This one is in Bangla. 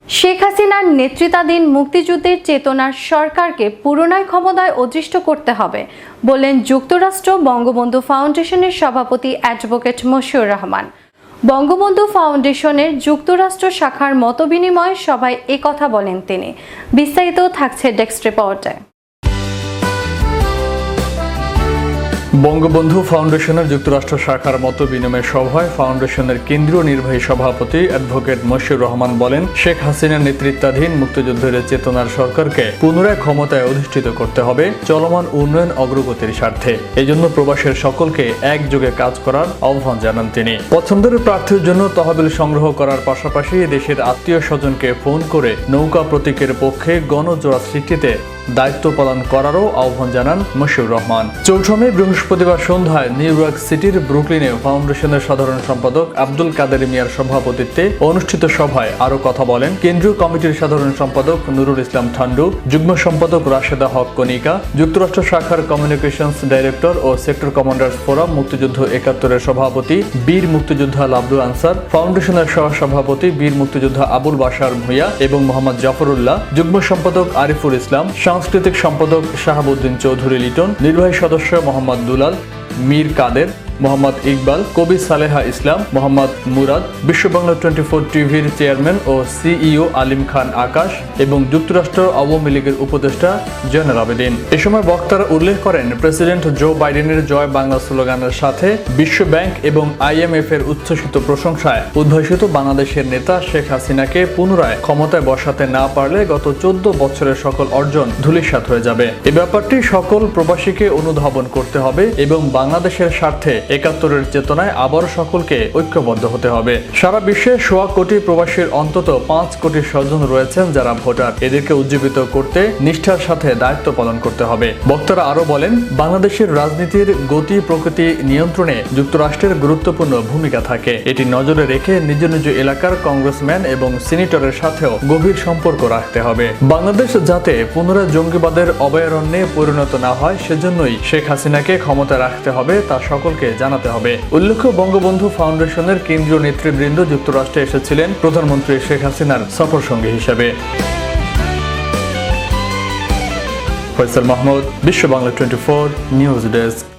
শেখ হাসিনার নেতৃত্বাধীন মুক্তিযুদ্ধের চেতনার সরকারকে পুনরায় ক্ষমতায় অধিষ্ঠিত করতে হবে বললেন যুক্তরাষ্ট্র বঙ্গবন্ধু ফাউন্ডেশনের সভাপতি অ্যাডভোকেট মশিউর রহমান। বঙ্গবন্ধু ফাউন্ডেশনের যুক্তরাষ্ট্র শাখার মতবিনিময় সভায় একথা বলেন তিনি। বিস্তারিত থাকছে ডেস্ক রিপোর্টে। বঙ্গবন্ধু ফাউন্ডেশনের যুক্তরাষ্ট্র শাখার মতবিনিময় সভায় ফাউন্ডেশনের কেন্দ্রীয় নির্বাহী সভাপতি অ্যাডভোকেট মশিউর রহমান বলেন, শেখ হাসিনার নেতৃত্বাধীন মুক্তিযুদ্ধের চেতনার সরকারকে পুনরায় ক্ষমতায় অধিষ্ঠিত করতে হবে চলমান উন্নয়ন অগ্রগতির স্বার্থে। এজন্য প্রবাসের সকলকে একযোগে কাজ করার আহ্বান জানান তিনি। পছন্দের প্রার্থীর জন্য তহবিল সংগ্রহ করার পাশাপাশি দেশের আত্মীয় স্বজনকে ফোন করে নৌকা প্রতীকের পক্ষে গণজোড়া সৃষ্টিতে দায়িত্ব পালন করারও আহ্বান জানান মশিউর রহমান। ৪ মে বৃহস্পতিবার সন্ধ্যায় নিউ ইয়র্ক সিটির ব্রুকলিনে ফাউন্ডেশনের সাধারণ সম্পাদক আব্দুল কাদের মিয়ার সভাপতিত্বে অনুষ্ঠিত সভায় আরো কথা বলেন কেন্দ্রীয় কমিটির সাধারণ সম্পাদক নুরুল ইসলাম ঠান্ডু, যুগ্ম সম্পাদক রাশেদা হক কনিকা, যুক্তরাষ্ট্র শাখার কমিউনিকেশনস ডাইরেক্টর ও সেক্টর কমান্ডার্স ফোরাম মুক্তিযুদ্ধ ৭১-এর সভাপতি বীর মুক্তিযোদ্ধা লাবদু আনসার, ফাউন্ডেশনের সহসভাপতি বীর মুক্তিযোদ্ধা আবুল বাশার ভূঁইয়া এবং মোহাম্মদ জাফরুল্লাহ, যুগ্ম সম্পাদক আরিফুল ইসলাম, সাংস্কৃতিক সম্পাদক শাহাবুদ্দিন চৌধুরী লিটন, নির্বাহী সদস্য মোহাম্মদ দুলাল, মীর কাদের, মোহাম্মদ ইকবাল, কবি সালেহা ইসলাম, মোহাম্মদ মুরাদ, বিশ্ববাংলা 24 টিভির চেয়ারম্যান ও সিইও আলিম খান আকাশ এবং যুক্তরাষ্ট্র আওয়ামী লীগের উপদেষ্টা জয়নাল আবেদিন। এ সময় বক্তারা উল্লেখ করেন, প্রেসিডেন্ট জো বাইডেনের জয় বাংলা স্লোগানের সাথে বিশ্ব ব্যাংক এবং IMF এর উচ্ছ্বসিত প্রশংসায় উদ্ভাসিত বাংলাদেশের নেতা শেখ হাসিনাকে পুনরায় ক্ষমতায় বসাতে না পারলে গত 14 বছরের সকল অর্জন ধূলিসাৎ হয়ে যাবে। এ ব্যাপারটি সকল প্রবাসীকে অনুধাবন করতে হবে এবং বাংলাদেশের স্বার্থে ৭১-এর চেতনায় আবারও সকলকে ঐক্যবদ্ধ হতে হবে। সারা বিশ্বে ১০০ কোটি প্রবাসীর অন্তত ৫ কোটি স্বজন রয়েছেন যারা ভোটার। এদেরকে উজ্জীবিত করতে নিষ্ঠার সাথে দায়িত্ব পালন করতে হবে। বক্তারা আরো বলেন, বাংলাদেশের রাজনীতির গতি প্রকৃতি নিয়ন্ত্রণে যুক্তরাষ্ট্রের গুরুত্বপূর্ণ ভূমিকা থাকে। এটি নজরে রেখে নিজ নিজ এলাকার কংগ্রেসম্যান এবং সিনেটরের সাথেও গভীর সম্পর্ক রাখতে হবে। বাংলাদেশ যাতে পুনরায় জঙ্গিবাদের অভয়ারণ্যে পরিণত না হয় সেজন্যই শেখ হাসিনাকে ক্ষমতা রাখতে হবে তা সকলকে জানাতে হবে। উল্লেখ্য, বঙ্গবন্ধু ফাউন্ডেশনের কেন্দ্রীয় নেতৃবৃন্দ যুক্তরাষ্ট্রে এসেছিলেন প্রধানমন্ত্রী শেখ হাসিনার সফরসঙ্গী হিসেবে। ফয়সাল মাহমুদ, বিশ্ব বাংলা 24 নিউজ ডেস্ক।